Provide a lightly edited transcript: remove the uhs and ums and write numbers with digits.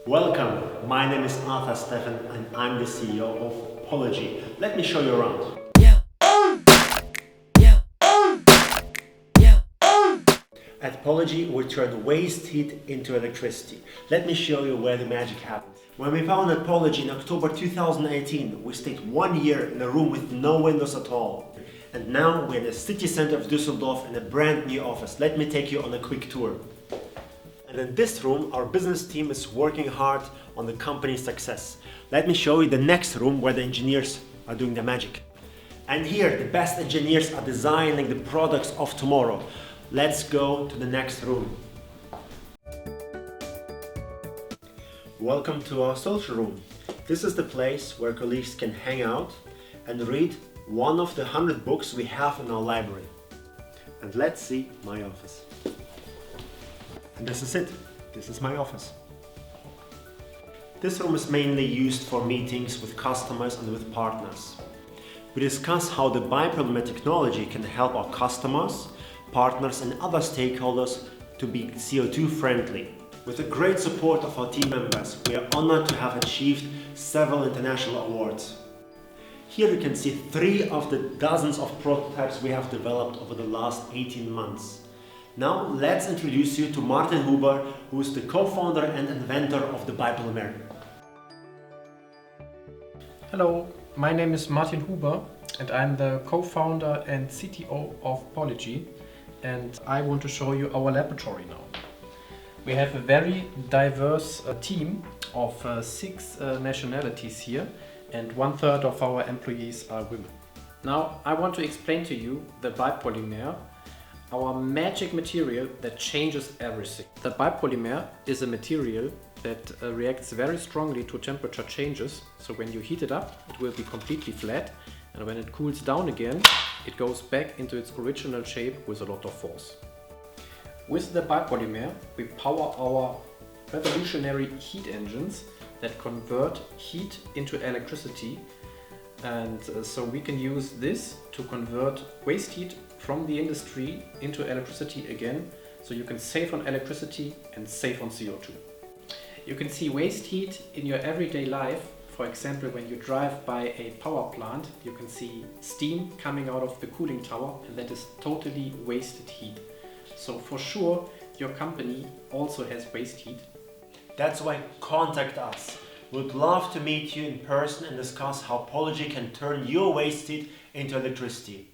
Welcome, my name is Artur Steffen and I'm the CEO of Poligy. Let me show you around. At Poligy, we turn waste heat into electricity. Let me show you where the magic happens. When we founded Poligy in October 2018, we stayed 1 year in a room with no windows at all. And now we're in the city center of Düsseldorf in a brand new office. Let me take you on a quick tour. And in this room, our business team is working hard on the company's success. Let me show you the next room where the engineers are doing the magic. And here, the best engineers are designing the products of tomorrow. Let's go to the next room. Welcome to our social room. This is the place where colleagues can hang out and read one of the 100 books we have in our library. And let's see my office. And this is it. This is my office. This room is mainly used for meetings with customers and with partners. We discuss how the bipolymer technology can help our customers, partners and other stakeholders to be CO2 friendly. With the great support of our team members, we are honored to have achieved several international awards. Here you can see 3 of the dozens of prototypes we have developed over the last 18 months. Now let's introduce you to Martin Huber, who is the co-founder and inventor of the bipolymer. Hello, my name is Martin Huber and I'm the co-founder and CTO of Poligy, and I want to show you our laboratory now. We have a very diverse team of 6 nationalities here, and 1/3 of our employees are women. Now I want to explain to you the bipolymer, our magic material that changes everything. The bipolymer is a material that reacts very strongly to temperature changes. So when you heat it up, it will be completely flat, and when it cools down again, it goes back into its original shape with a lot of force. With the bipolymer, we power our revolutionary heat engines that convert heat into electricity, and so we can use this to convert waste heat from the industry into electricity again, so you can save on electricity and save on CO2. You can see waste heat in your everyday life. For example, when you drive by a power plant, you can see steam coming out of the cooling tower, and that is totally wasted heat. So for sure, your company also has waste heat. That's why contact us. We'd love to meet you in person and discuss how Poligy can turn your waste heat into electricity.